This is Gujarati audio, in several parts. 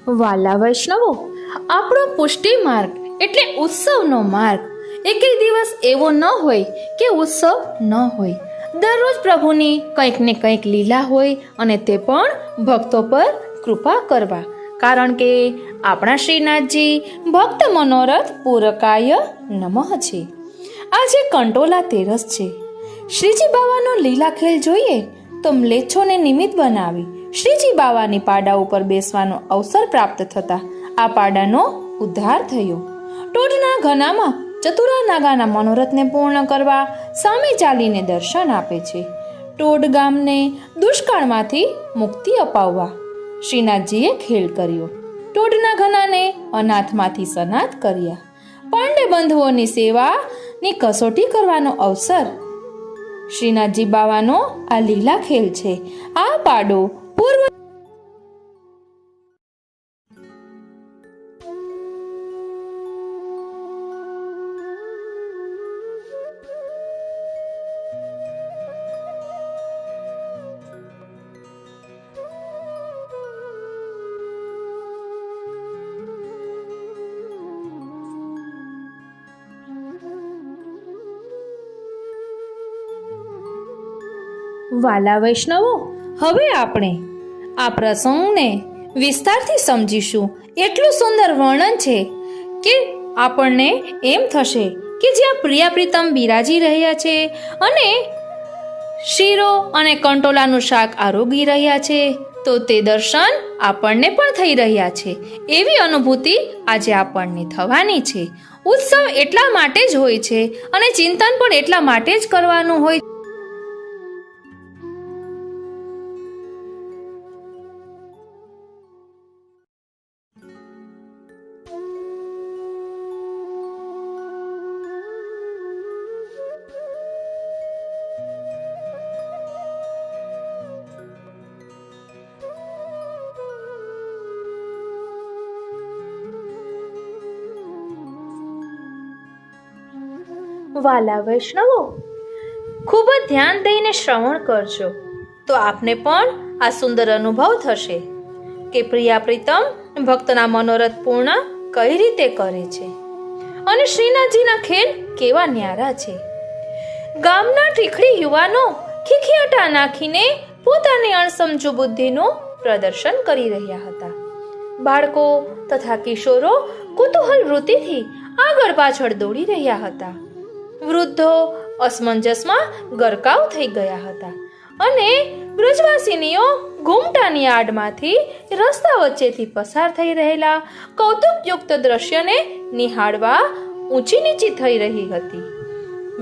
વાલા વૈષ્ણવો, આપણો પુષ્ટિ માર્ગ એટલે ઉત્સવનો માર્ગ. એકેય દિવસ એવો ન હોય કે ઉત્સવ ન હોય. દરરોજ પ્રભુની કંઈક ને કંઈક લીલા હોય અને તે પણ ભક્તો પર કૃપા કરવા. કારણ કે આપણા શ્રીનાથજી ભક્ત મનોરથ પૂરકાય નમઃ છે. આજે કંટોલા તેરસ છે. શ્રીજી બાવાનો લીલા ખેલ જોઈએ તો મ્લેચ્છોને નિમિત્ત બનાવી શ્રીજી બાવાની પાડા ઉપર બેસવાનો અવસર પ્રાપ્ત થતા આ પાડાનો ઉદ્ધાર થયો. ટોડના ઘનામાં ચતુરા નાગાના મનોરથને પૂર્ણ કરવા સામે ચાલીને દર્શન આપે છે. ટોડ ગામને દુષ્કાળમાંથી મુક્તિ અપાવવા શ્રીનાથજીએ ખેલ કર્યો. ટોડના ઘનાને અનાથમાંથી સનાથ કર્યા. પાંડે બંધુઓની સેવાની કસોટી કરવાનો અવસર શ્રીનાથજી બાવાનો આ લીલા ખેલ છે. આ પાડો પૂર્વ વાલા વૈષ્ણવો, હવે આપણે આ પ્રસંગને વિસ્તારથી સમજીશું. એટલું સુંદર વર્ણન છે કે આપણને એમ થશે કે જ્યાં પ્રિયા પ્રીતમ બિરાજી રહ્યા છે અને શીરો અને કંટોલાનું શાક આરોગી રહ્યા છે તો તે દર્શન આપણને પણ થઈ રહ્યા છે. એવી અનુભૂતિ આજે આપણને થવાની છે. ઉત્સવ એટલા માટે જ હોય છે અને ચિંતન પણ એટલા માટે જ કરવાનું હોય. વાલા વૈષ્ણવો, ખૂબ જ ધ્યાન દઈને શ્રવણ કરજો તો આપને પણ આ સુંદર અનુભવ થશે કે પ્રિયા પ્રીતમ ભક્તના મનોરથ પૂર્ણ કઈ રીતે કરે છે અને શ્રીનાથજીના ખેલ કેવા ન્યારા છે. ગામના ટીખડી યુવાનો ખીખિયાટા નાખીને પોતાની અણસમજુ બુદ્ધિનું પ્રદર્શન કરી રહ્યા હતા. બાળકો તથા કિશોરો કુતૂહલ વૃત્તિથી આગળ પાછળ દોડી રહ્યા હતા. વૃદ્ધો અસમંજસમાં ગરકાવ થઈ ગયા હતા અને બ્રજવાસીનીઓ ઘૂમટાની આડમાંથી રસ્તા વચ્ચેથી પસાર થઈ રહેલા કૌતુકયુક્ત દ્રશ્યને નિહાળવા ઊંચી નીચી થઈ રહી હતી.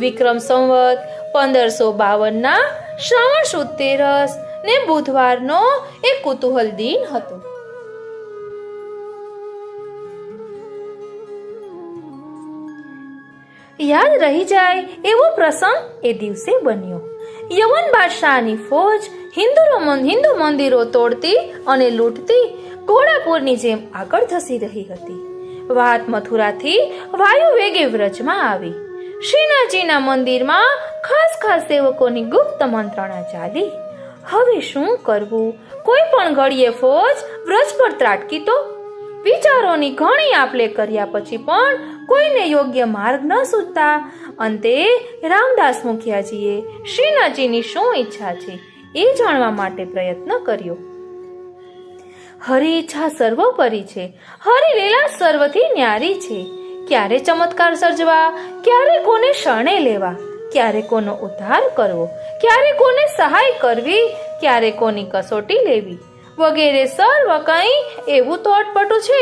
વિક્રમ સંવત 1552ના શ્રાવણ સુદ તેરસ ને બુધવારનો એક કુતૂહલ દિન હતો. યાદ રહી જાય એવો પ્રસંગ એ દિવસે બન્યો. યવન બાદશાહની ફોજ હિન્દુ મંદિરો તોડતી અને લૂંટતી ઘોડાપુરની જેમ આગળ ધસી રહી હતી. વાત મથુરાથી વાયુ વેગે વ્રજમાં આવી. શ્રીનાથજીના મંદિરમાં ખાસ સેવકોની ગુપ્ત મંત્રણા ચાલી. હવે શું કરવું? કોઈ પણ ઘડીએ ફોજ વ્રજ પર ત્રાટકી તો. વિચારોની ઘણી આપલે કર્યા પછી પણ કોઈને યોગ્ય માર્ગ ન સૂચતા અંતે રામદાસ મુખિયાજીએ શ્રીનાથજીની શું ઈચ્છા છે એ જાણવા માટે પ્રયત્ન કર્યો. હરિ ઈચ્છા સર્વોપરી છે. હરિ લીલા સર્વથી ન્યારી છે. ક્યારે ચમત્કાર સર્જવા, ક્યારે કોને શરણે લેવા, ક્યારે કોનો ઉદ્ધાર કરવો, ક્યારે કોને સહાય કરવી, ક્યારે કોની કસોટી લેવી વગેરે સર્વ કંઈ એવું તો અટપટું છે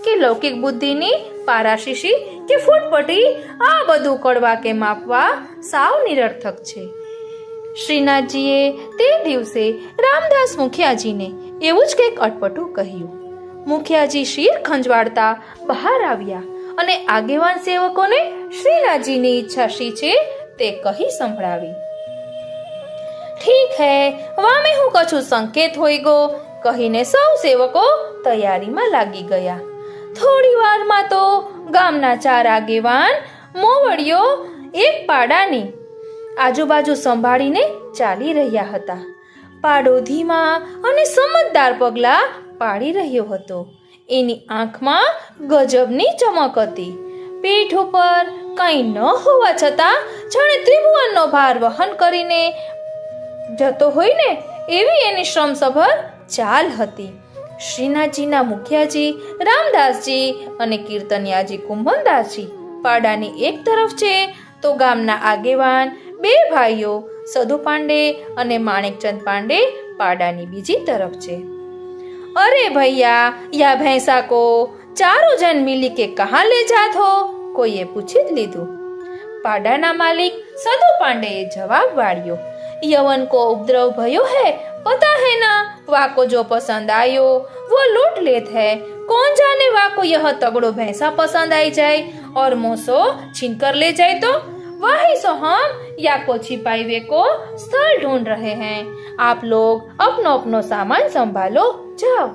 કે લૌકિક બુદ્ધિની પારાશીશી કે ફૂટપટી આ બધું કડવા કે માપવા સાવ નિરર્થક છે. શ્રીનાથજીએ તે દિવસે રામદાસ મુખિયાજીને એવું જ કંઈક અટપટું કહ્યું. મુખિયાજી શીર ખંજવાળતા બહાર આવ્યા અને આગેવાન સેવકોને શ્રીનાથજીની ઈચ્છા શી છે તે કહી સંભળાવી. ઠીક હે, વામે હું કછું સંકેત હોઈ ગો કહીને સૌ સેવકો તૈયારીમાં લાગી ગયા. થોડી વારમાં તો ગામના 4 આગેવાન મોવડીઓ એક પાડાની આજુબાજુ સંભાળીને ચાલી રહ્યા હતા. પાડો ધીમા અને સમજદાર પગલા પાડી રહ્યો હતો. એની આંખમાં ગજબની ચમક હતી. પીઠ ઉપર કંઈ ન હોવા છતાં જાણે ત્રિભુવનનો ભાર વહન કરીને જતો હોય ને એવી એની શ્રમસભર ચાલ હતી. શ્રીનાથજીના મુખિયાજી રામદાસજી અને કીર્તનિયાજી કુંભનદાસજી પાડાની એક તરફ છે, તો ગામના આગેવાન બે ભાઈઓ સદુ પાંડે અને માણેકચંદ પાંડે પાડાની બીજી તરફ છે. અરે ભૈયા, યા ભैंसा को चारों जन मिली के कहाँ ले जात हो? કોઈએ પૂછી જ લીધું. પાડાના માલિક સદુ પાંડેએ જવાબ વાળ્યો, यवन को उपद्रव भयो है, पता है ना? वाको जो पसंद आयो वो लूट लेत है. कौन जाने वाको यह तगड़ो भैंसा पसंद आई जाए और मोसो छीन कर ले जाए तो? वही सो हम या को छिपाई वे को स्थल ढूंढ रहे हैं. आप लोग अपनो अपनो सामान संभालो, जाओ.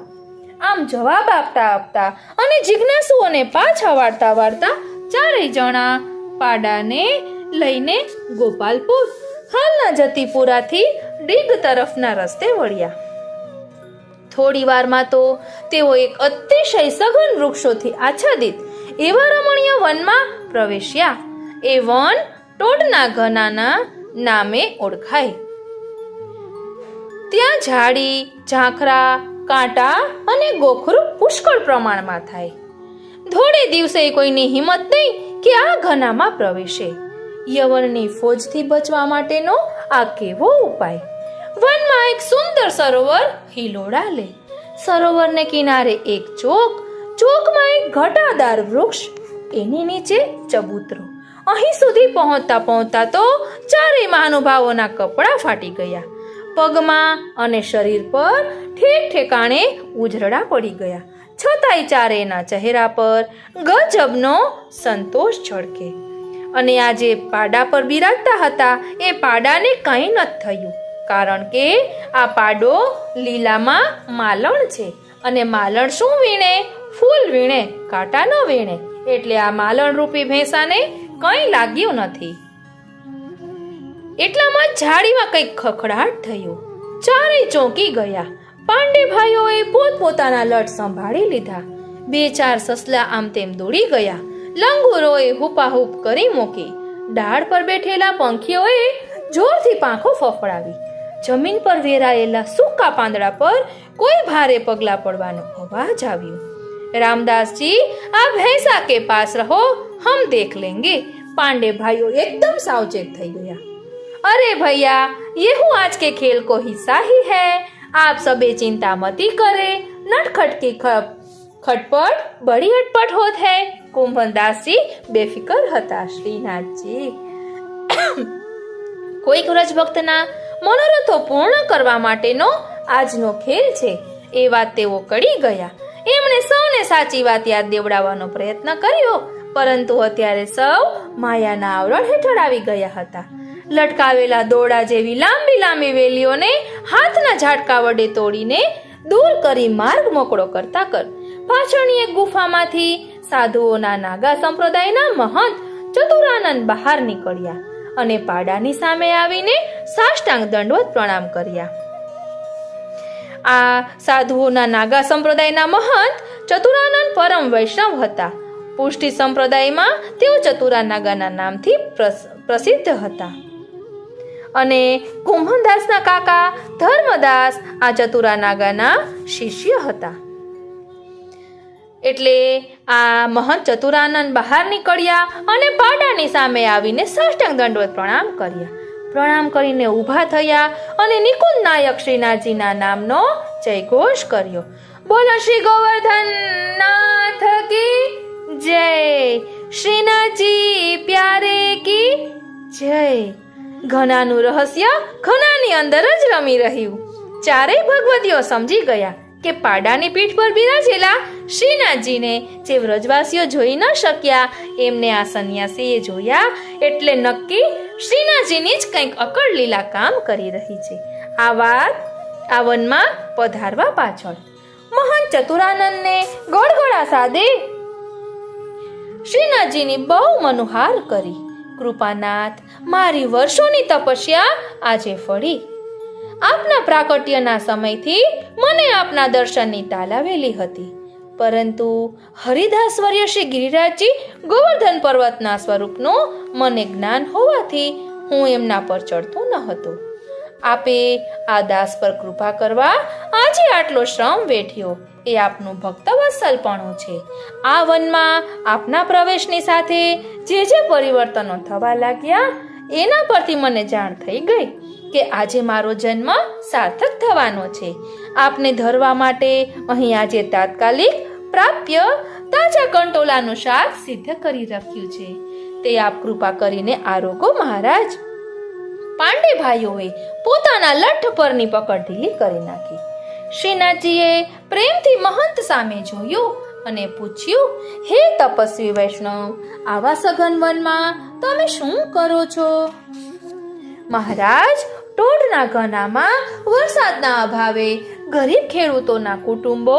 આમ જવાબ આપતા આપતા અને જિજ્ઞાસુઓને પાછા વાળતા વાળતા ચારેય જણા પાડાને લઈને ગોપાલપુર હાલના જતીપુરાથી ડીગ તરફના રસ્તે વળ્યા. થોડી વારમાં તો તેઓ એક અતિશય સઘન વૃક્ષોથી આચ્છાદિત એવા રમણીય વનમાં પ્રવેશ્યા. એ વન ટોડના ઘનાના નામે ઓળખાય. ત્યાં ઝાડી, ઝાંખરા, કાંટા અને ગોખરું પુષ્કળ પ્રમાણમાં થાય. થોડે દિવસે કોઈની હિંમત નહીં કે આ ઘનામાં પ્રવેશે. યવનની ફોજથી બચવા માટેનો આ કેવો ઉપાય! વનમાં એક સુંદર સરોવર હિલોડા લે. સરોવરને કિનારે એક ચોક, ચોકમાં એક ઘટાદાર વૃક્ષ, એની નીચે ચબૂતરો. અહીં સુધી પહોંચતા પહોંચતા તો ચારેય મહાનુભાવોના કપડાં ફાટી ગયા. પગમાં અને શરીર પર ઠેક ઠેકાણે ઉજરડા પડી ગયા. છતાંય ચારેયના ચહેરા પર ગજબનો સંતોષ છળકે. અને આ જે પાડા પર બિરાજતા હતા એ પાડાને કંઈ નથી થયું, કારણ કે આ પાડો લીલામાં માલણ છે, અને માલણ શું વીણે? ફૂલ વીણે, કાંટા ન વીણે. એટલે આ માલણ રૂપી ભેંસાને કંઈ લાગ્યું નથી. એટલામાં ઝાડીમાં કંઈક ખખડાટ થયો. ચારેય ચોંકી ગયા. પાંડે ભાઈઓએ પોતપોતાના લટ સંભાળી લીધા. બે ચાર સસલા આમ તેમ દોડી ગયા. લંગુરોએ હુપાહુપ કરી મૂકી. ડાળ પર બેઠેલા પંખીઓએ જોરથી પાંખો ફફડાવી. જમીન પર વેરાયેલા સૂકા પાંદડા પર કોઈ ભારે પગલા પડવાનો અવાજ આવ્યો. रामदास जी, आप भैंसा के पास रहो, हम देख लेंगे. पांडे भाइयों एकदम सावचेत થઈ ગયા. अरे भैया, ये हूँ आज के खेल को हिस्सा ही है. आप सबे चिंता मती करे. नटखट की खटपट बड़ी अटपट होत है. कुंभनदास जी बेफिकर હતા. શ્રીનાથજી કોઈક વ્રજભક્તના મનોરથો પૂર્ણ કરવા માટેનો આજનો ખેલ છે એ વાત તેઓ કળી ગયા. એમણે સૌને સાચી વાત યાદ દેવડાવવાનો પ્રયત્ન કર્યો, પરંતુ અત્યારે સૌ માયાના આવરણ હેઠળ આવી ગયા હતા. લટકાવેલા દોરડા જેવી લાંબી લાંબી વેલીઓને હાથના ઝાટકા વડે તોડીને દૂર કરી માર્ગ મોકળો કરતા પાછળની એક ગુફામાંથી સાધુઓના નાગા સંપ્રદાયના મહંત ચતુરાનંદ બહાર નીકળ્યા અને પાડાની સામે આવીને સાષ્ટાંગ દંડવત પ્રણામ કર્યા. આ સાધુઓના નાગા સંપ્રદાયના મહંત ચતુરાનંદ પરમ વૈષ્ણવ હતા. પુષ્ટિ સંપ્રદાયમાં તેઓ ચતુરા નાગાના નામથી પ્રસિદ્ધ હતા. અને કુંભનદાસના કાકા ધર્મદાસ આ ચતુરા નાગાના શિષ્ય હતા. એટલે આ મહંત ચતુરાનંદ બહાર નીકળ્યા અને પાડાની સામે આવીને સાષ્ટાંગ દંડવત પ્રણામ કર્યા. પ્રણામ કરીને ઊભા થયા અને નિકુંજ નાયક શ્રીનાથજીના નામનો જયઘોષ કર્યો. બોલો શ્રી ગોવર્ધન નાથ કી જય, શ્રીનાથજી પ્યારે કી જય. ઘનાનું રહસ્ય ઘનાની અંદર જ રમી રહ્યું. ચારેય ભગવતીઓ સમજી ગયા કે પાડાની પીઠ પર બિરાજેલા શ્રીનાથજીને જે વ્રજવાસીઓ જોઈ ન શક્યા એમને આ સંન્યાસીએ જોયા, એટલે નક્કી શ્રીનાથજીની જ કંઈક અકળ લીલા કામ કરી રહી છે. આ વાત આ વનમાં પધારવા પાછળ મહાન ચતુરાનંદને ગળગળા સાદે શ્રીનાથજીની બહુ મનોહાર કરી. કૃપાનાથ, મારી વર્ષોની તપસ્યા આજે ફળી. આપના પ્રાકટ્યના સમયથી મને આપના દર્શનની તાલાવેલી હતી, પરંતુ હરિદાસવર્ય શ્રી ગિરિરાજજી ગોવર્ધન પર્વતના સ્વરૂપનું મને જ્ઞાન હોવાથી હું એમના પર ચડતો ન હતો. આપે આ દાસ પર કૃપા કરવા આજે આટલો શ્રમ વેઠ્યો એ આપનું ભક્તવત્સલપણું છે. આ વનમાં આપના પ્રવેશની સાથે જે પરિવર્તનો થવા લાગ્યા એના પરથી મને જાણ થઈ ગઈ કે આજે મારો જન્મ સાર્થક થવાનો છે. આપને ધરવા માટે અહીં આજે તાત્કાલિક પ્રાપ્ય તાજા કંટોલાનું શાક સિદ્ધ કરી રાખ્યું છે. તે આપ કૃપા કરીને આરોગો મહારાજ. પાંડે ભાઈઓએ પોતાના લઠ્ઠ પરની પકડ ઢીલી કરી નાખી. શ્રીનાથજીએ પ્રેમથી મહંત સામે જોયું અને પૂછ્યું, હે તપસ્વી વૈષ્ણવ, આવા સઘન વનમાં તમે શું કરો છો? મહારાજ, ટોડના ગનામાં વરસાદના અભાવે ગરીબ ખેડૂતોના કુટુંબો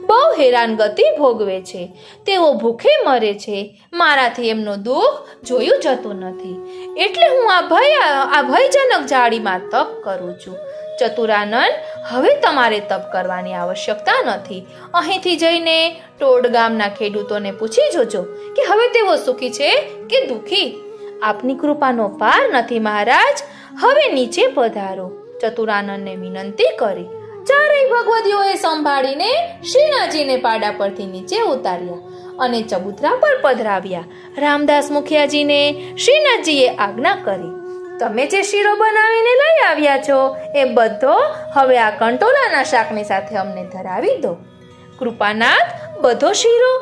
બહુ હેરાનગતિ ભોગવે છે. તેઓ ભૂખે મરે છે. મારાથી એમનું દુઃખ જોયું જતું નથી, એટલે હું આ ભયજનક જાળીમાં તપ કરું છું. ચતુરાનંદ, હવે તમારે તપ કરવાની આવશ્યકતા નથી. અહીંથી જઈને ટોડ ગામના ખેડૂતોને પૂછી જોજો કે હવે તેઓ સુખી છે કે દુઃખી. આપની કૃપાનો પાર નથી મહારાજ. હવે નીચે પધારો. ચતુરાનંદને વિનંતી કરી ચારેય ભગવતીઓએ સંભાળીને શ્રીનાથજીને પાડા પરથી નીચે ઉતાર્યા અને ચબૂતરા પર પધરાવ્યા. રામદાસ મુખિયાજીને શ્રીનાથજીએ આજ્ઞા કરી, તમે જે શીરો બનાવીને લઈ આવ્યા છો એ બધો હવે આ કંટોલાના શાકની સાથે અમને ધરાવી દો. કૃપાનાથ, બધો શીરો?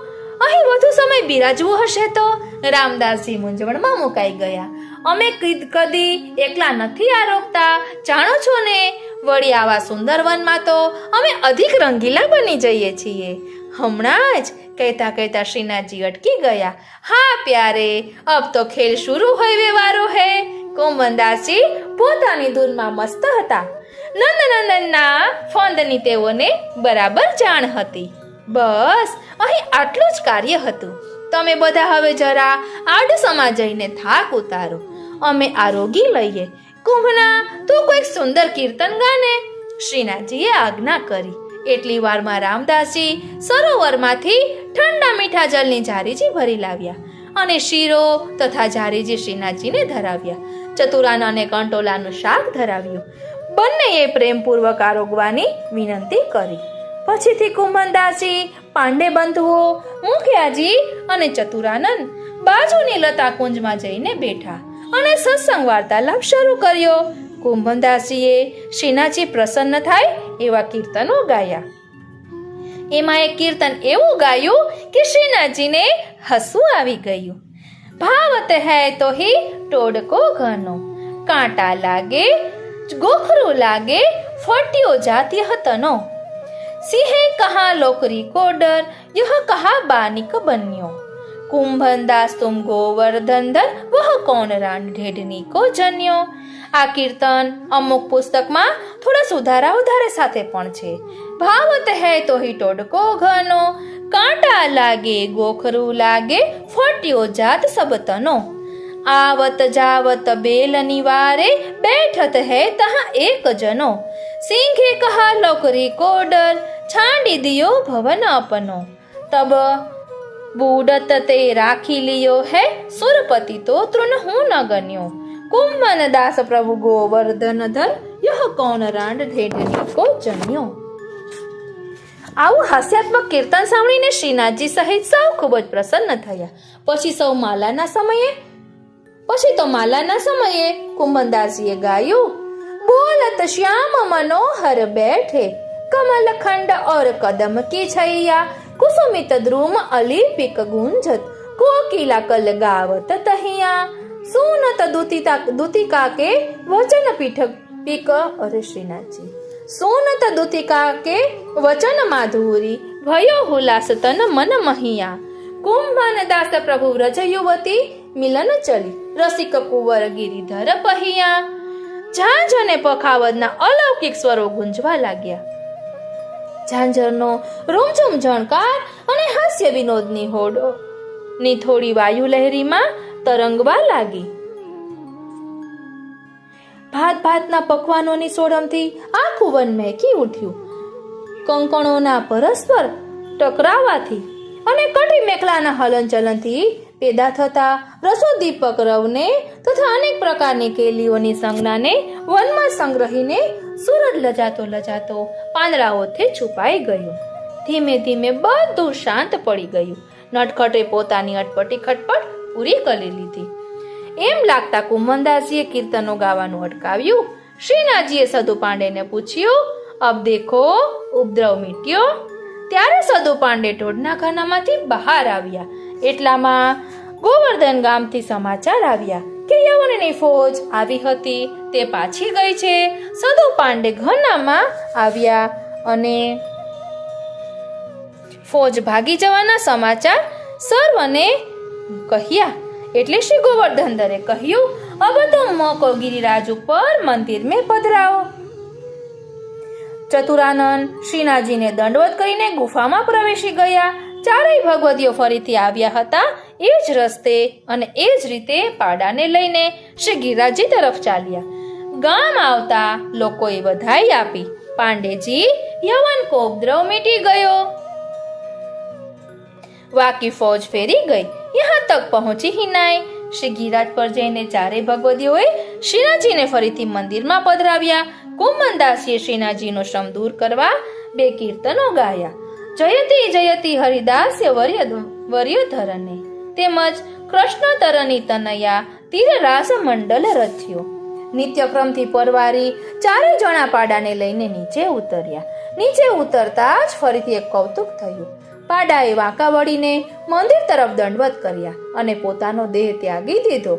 અહીં વધુ સમય બિરાજવું હશે તો? રામદાસજી મૂંઝવણમાં મુકાઈ ગયા. અમે કદી એકલા નથી આરોગતા, જાણો છો ને. વળી આવા સુંદર વનમાં તો અમે અધિક રંગીલા બની જઈએ છીએ. હમણાં જ કહેતા શ્રીનાથજી અટકી ગયા. હા પ્યારે, અબ તો ખેલ શુરુ હોય વારો હે. કુંભનદાસજી પોતાની ધૂનમાં મસ્ત હતા. નંદનંદનના ફંદની તેઓને બરાબર જાણ હતી. બસ અહીં આટલું જ કાર્ય હતું. તમે બધા હવે જરા આડસમાં જઈને થાક ઉતારો, અમે આરોગી લઈએ. કુંભના, તું કોઈક સુંદર કીર્તન ગાને. શ્રીનાથજીએ આજ્ઞા કરી. એટલી વારમાં રામદાસજી સરોવરમાંથી ઠંડા મીઠા જલની જારીજી ભરી લાવ્યા અને શીરો તથા જારીજી શ્રીનાથજીને ધરાવ્યા. ચતુરાનંદને કંટોલાનું શાક ધરાવ્યું. બંનેએ પ્રેમપૂર્વક આરોગવાની વિનંતી કરી. પછીથી કુંભનદાસજી, પાંડે બંધુઓ, મુખિયાજી અને ચતુરાનંદ બાજુની લતા કુંજમાં જઈને બેઠા અને સત્સંગ વાર્તાલાપ શરૂ કર્યો. કુંભનદાસજીએ શ્રીનાથજી પ્રસન્ન થાય એવા કીર્તનો ગાયા. એમાં એક કીર્તન એવું ગાયું કે શ્રીનાથજીને હસવું આવી ગયું. ભાવત હૈ તો હી ટોડકો ઘનો, કાંટા લાગે ગોખરું લાગે ફટ્યો જાતિ હતનો, સિંહે કહા લોકરી કો ડર યહ કહા બાનિક બન્યો, કુંભનદાસ તુમ ગોવર્ધન ધર વહ કૌન રાન ઢેઢની કો જન્યો. આ કીર્તન અમુક પુસ્તકમાં થોડા સુધારા ઉધારે સાથે પણ છે. ભાવત હૈ તો હી ટોડકો ઘનો, કાંટા લાગે ગોખરું લાગે ફટ્યો જાત સબતનો, आवत जावत बेल निवारे बैठत है तहाँ एक जनो, सिंहे कहा लौकरी को डर छांडी दियो भवन अपनो, तब बूढ़त ते राखी लियो है सुरपति तो तृण हूँ न गन्यो, कुंभन दास प्रभु गोवर्धन धर यह कौन रांड ढेढनी को जन्यो. આવું હાસ્યાત્મક કીર્તન સાંભળીને શ્રીનાથજી સહિત સૌ ખૂબ જ પ્રસન્ન થયા. પછી તો માલાના સમયે કુંભનદાસજીએ ગાયું, બોલત શ્યામ મનોહર બેઠે કમલ ખંડ और कदम की छैया, कुसुमित द्रुम अलीपिक गुंजत कोकिला कल गावत तहिया, सुनत दुतिका के वचन पीक. अरे श्रीनाथजी, सुनत दुतिका के वचन माधुरी भयो हुलास तन मन महिया, कुंभन दास प्रभु व्रज युवती મિલન ચલી રસિક કુંવર ગિરિધર પહિયા. ઝાંઝર પખાવતના અલૌકિક સ્વરો ગુંજવા લાગ્યા. ઝાંઝરનો રૂમઝૂમ ઝણકાર અને હાસ્ય વિનોદની હોડની થોડી વાયુ લહેરીમાં તરંગવા લાગી. ભાતના પકવાનોની સોડમથી આખું વન મહેકી ઉઠ્યું. કંકણોના પરસ્પર ટકરાવાથી અને કટી મેખલાના હલનચલનથી પેદા થતા રસોદીપક રવને તથા અનેક પ્રકારની કેલીઓની સંજ્ઞાને વનમાં સંગ્રહીને સૂરજ લજાતો લજાતો પાંદડાઓથી છુપાઈ ગયું. ધીમે ધીમે બધું શાંત પડી ગયું. નટખટે પોતાની અટપટી ખટપટ પૂરી કરી લીધી. એમ લાગતા કુંમનદાસજીએ કીર્તનો ગાવાનું અટકાવ્યું. શ્રીનાથજીએ સદુ પાંડેને પૂછ્યું, અબ દેખો ઉપદ્રવ મીટ્યો. ત્યારે સદુ પાંડે ટોડના ખાનામાંથી બહાર આવ્યા. એટલામાં ગોવર્ધન ગામથી સમાચાર આવ્યા કે યવનની ફોજ આવી હતી, તે પાછી ગઈ છે. સદુ પાંડે ઘનામાં આવ્યા અને ફોજ ભાગી જવાના સમાચાર સર્વને કહ્યા. એટલે શ્રી ગોવર્ધનધરે કહ્યું, અબ તુમ મોકો ગિરિરાજ ઉપર મંદિર મેં પધરાવો. ચતુરાનંદ શ્રીનાથજીને દંડવત કરીને ગુફામાં પ્રવેશી ગયા. ચારેય ભગવતીઓ ફરીથી આવ્યા હતા. એ જ રસ્તે અને એ જ રીતે પાડાને લઈને શ્રી ગિરિરાજજી તરફ ચાલ્યા. ગામ આવતા લોકોએ વધાઈ આપી. પાંડેજી, યવન કો ઉપદ્રવ મીટી ગયો. વાકી ફौज ફેરી ગઈ. યહાં તક પહોંચી ही नहीं. શ્રી ગિરિરાજ પર જઈને ચારે ભગવતીઓએ શ્રીનાથજીને ફરીથી મંદિરમાં પધરાવ્યા. કુંમનદાસીએ શ્રીનાથજીનો શ્રમ દૂર કરવા 2 કીર્તનો ગાયા. જયતી જયતી હરિદાસ્ય વર્યધરને તેમજ કૃષ્ણ તરની તનયા તીર રાસ મંડલ રચ્યો. નિત્યક્રમથી પરવારી ચારે જણા પાડાને લઈને નીચે ઉતર્યા. નીચે ઉતરતા જ ફરીથી એક કૌતુક થયું. પાડાએ વાંકા વળીને મંદિર તરફ દંડવત કર્યા અને પોતાનો દેહ ત્યાગી દીધો.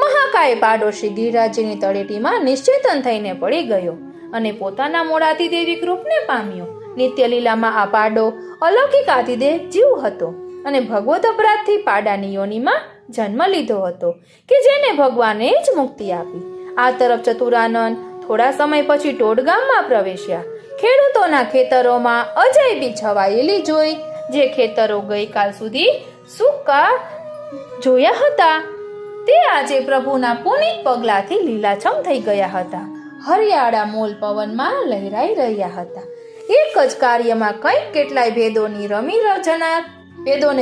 મહાકાય પાડો શ્રી ગિરિરાજજીની તળેટીમાં નિશ્ચેતન થઈને પડી ગયો અને પોતાના મૂળ આદિદેવિક રૂપને પામ્યો. નિત્ય લીલામાં આ પાડો અલૌકિક આદિદેવ જીવ હતો અને ભગવત અપરાધથી પાડાની યોનિમાં જન્મ લીધો હતો કે જેને ભગવાને જ મુક્તિ આપી. આ તરફ ચતુરાનંદ થોડા સમય પછી ટોડ ગામમાં પ્રવેશ્યા. ખેડૂતોના ખેતરોમાં અજાયબી છવાયેલી જોઈ. જે ખેતરો ગઈકાલ સુધી સૂકા જોયા હતા તે આજે પ્રભુના પુનિત પગલાથી લીલાછમ થઈ ગયા હતા. હરિયાળા મોલ પવનમાં લહેરાઈ રહ્યા હતા. એક જ કાર્યમાં કંઈક કેટલાય ભેદોને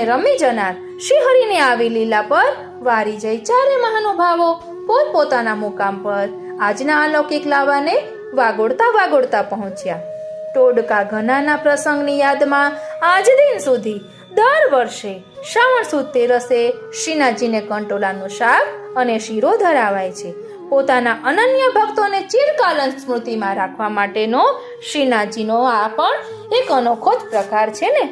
રમી જનાર શ્રી હરિને આવી લીલા પર વારી જઈ ચારે મહાનુભાવો પોતપોતાના મુકામ પર આજના અલૌકિક લાવાને વાગોળતા પહોંચ્યા. ટોડકા ઘનાના પ્રસંગની યાદમાં આજ દિન સુધી દર વર્ષે શ્રાવણ સુદ તેરસે શ્રીનાથજીને કંટોલાનું શાક અને શીરો ધરાવાય છે. પોતાના અનન્ય ભક્તોને ચિરકાલ સ્મૃતિમાં રાખવા માટેનો શ્રીનાથજીનો આ પણ એક અનોખો જ પ્રકાર છે ને.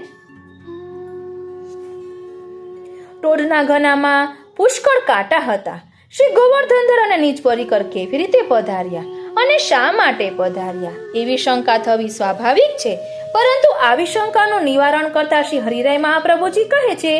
ટોડના ઘનામાં પુષ્કળ કાંટા હતા. શ્રી ગોવર્ધનધર અને નીચ પરિકર કેવી રીતે પધાર્યા અને શા માટે પધાર્યા એવી શંકા થવી સ્વાભાવિક છે. પરંતુ આવી શંકાનું નિવારણ કરતા શ્રી હરિરાય મહાપ્રભુજી કહે છે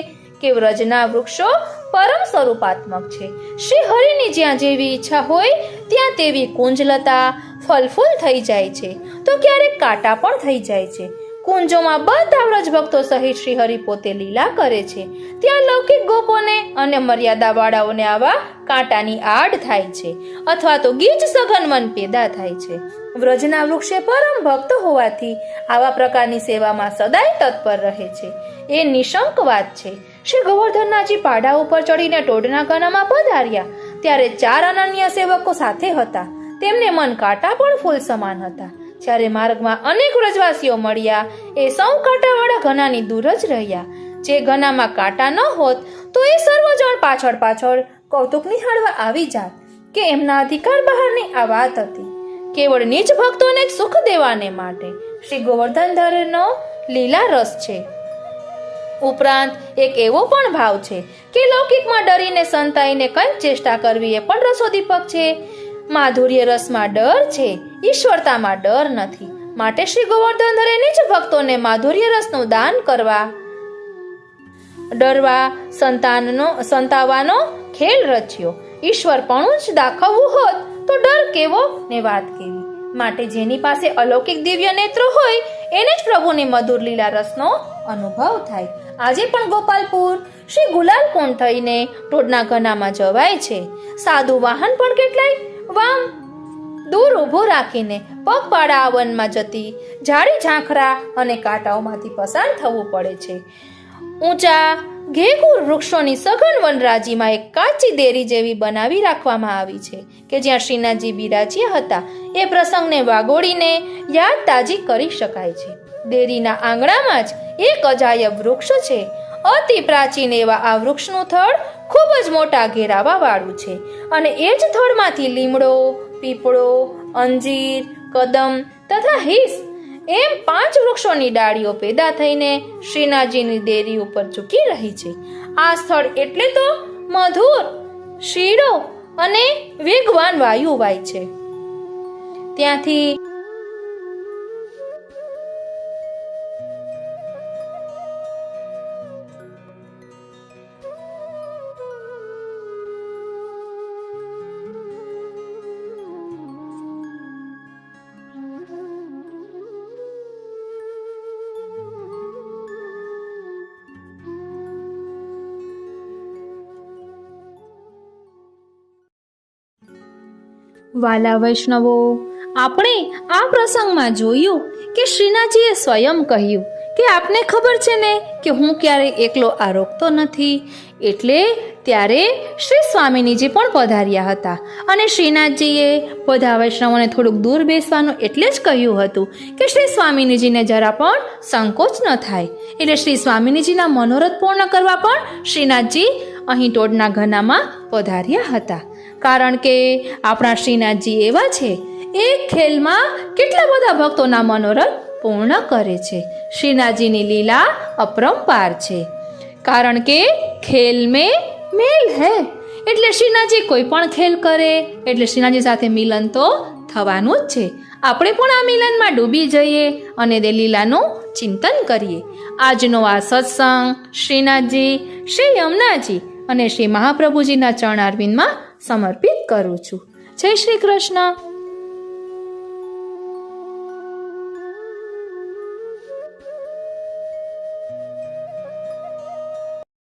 કે વ્રજના વૃક્ષો પરમ સ્વરૂપાત્મક છે. શ્રી હરિની જ્યાં જેવી ઈચ્છા હોય ત્યાં તેવી કુંજલતા ફલફૂલ થઈ જાય છે તો ક્યારેક કાંટા પણ થઈ જાય છે. કુંજોમાં બધા વ્રજ ભક્તો સહિત શ્રી હરિ પોતે લીલા કરે છે. ત્યાં લૌકિક ગોપોને અને મર્યાદા વાળાઓને આવા કાંટાની આડ થાય છે અથવા તો ગીચ સઘન મન પેદા થાય છે. વ્રજના વૃક્ષે પરમ ભક્ત હોવાથી આવા પ્રકારની સેવામાં સદાય તત્પર રહે છે. એ નિશંક વાત છે. શ્રી ગોવર્ધનનાથજી પાડા ઉપર ચડીને ટોડના ઘનામાં પધાર્યા ત્યારે 4 અનન્ય સેવકો સાથે હતા. તેમને મન કાંટા પણ ફૂલ સમાન હતા. જ્યારે માર્ગમાં અનેક વ્રજવાસીઓ મળ્યા એ સૌ કાંટાવાળા ઘનાની દૂર જ રહ્યા. જે ઘનામાં કાંટા ન હોત તો એ સર્વજણ પાછળ કૌતુક નિહાળવા આવી જાત કે એમના અધિકાર બહારની આ વાત હતી. કેવળ નીચ ભક્તોને જ સુખ દેવાને માટે શ્રી ગોવર્ધનધરનો લીલા રસ છે. ઉપરાંત એક એવો પણ ભાવ છે કે લૌકિકમાં ડરીને સંતાઈને કંઈક ચેષ્ટા કરવી એ પણ રસોદીપક છે. માધુર્ય રસમાં ડર છે, ઈશ્વરતામાં ડર નથી. માટે શ્રી ગોવર્ધનધરે નીચ ભક્તોને માધુર્ય રસનું દાન કરવા ડરવા સંતાવવાનો ખેલ રચ્યો. ઈશ્વરપણું જ દાખવવું હોત તો ડર કેવો ને વાત કેવી. માટે જેની પાસે અલૌકિક દિવ્ય નેત્રો હોય એને જ પ્રભુની મધુર લીલા રસનો અનુભવ થાય. આજે પણ ગોપાલપુર શ્રી ગુલાલ કુંડ થઈને ટોડના ઘનામાં જવાય છે. સાદું વાહન પણ કેટલાય દૂર ઊભો રાખીને પગપાળા આ વનમાં જતી ઝાડી ઝાંખરા અને કાંટાઓમાંથી પસાર થવું પડે છે. ઊંચા ઘેઘૂર વૃક્ષોની સઘન વનરાજીમાં એક કાચી દેરી જેવી બનાવી રાખવામાં આવી છે કે જ્યાં શ્રીનાથજી બિરાજ્યા હતા એ પ્રસંગને વાગોળીને યાદ તાજી કરી શકાય છે. દેરીના આંગણામાં જ એક અજાયબ વૃક્ષ છે. અતિ પ્રાચીન એવા આ વૃક્ષનું થડ ખૂબ જ મોટા ઘેરાવા વાળું છે અને એ જ થડમાંથી લીમડો, પીપળો, અંજીર, કદમ તથા હિસ એમ 5 વૃક્ષોની ડાળીઓ પેદા થઈને શ્રીનાથજીની દેરી ઉપર ઝૂકી રહી છે. આ સ્થળ એટલે તો મધુર, શીળો અને વેગવાન વાયુ વાય છે. ત્યાંથી વાલા વૈષ્ણવો, આપણે આ પ્રસંગમાં જોયું કે શ્રીનાથજીએ સ્વયં કહ્યું કે આપને ખબર છે ને કે હું ક્યારેય એકલો આરોગતો નથી. એટલે ત્યારે શ્રી સ્વામિનીજી પણ પધાર્યા હતા અને શ્રીનાથજીએ બધા વૈષ્ણવોને થોડુંક દૂર બેસવાનું એટલે જ કહ્યું હતું કે શ્રી સ્વામિનીજીને જરા પણ સંકોચ ન થાય. એટલે શ્રી સ્વામિનીજીના મનોરથ પૂર્ણ કરવા પણ શ્રીનાથજી અહીં ટોડના ઘનામાં પધાર્યા હતા. કારણ કે આપણા શ્રીનાથજી એવા છે, એક ખેલમાં કેટલા બધા ભક્તોના મનોરથ પૂર્ણ કરે છે. શ્રીનાથજીની લીલા અપરંપાર છે. કારણ કે ખેલ મેં મેલ હૈ, એટલે શ્રીનાથજી કોઈ પણ ખેલ કરે એટલે શ્રીનાથજી સાથે મિલન તો થવાનું જ છે. આપણે પણ આ મિલનમાં ડૂબી જઈએ અને તે લીલાનું ચિંતન કરીએ. આજનો આ સત્સંગ શ્રીનાથજી, શ્રી યમુનાજી અને શ્રી મહાપ્રભુજીના ચરણારવિંદમાં સમર્પિત કરું છું. જય શ્રી કૃષ્ણ.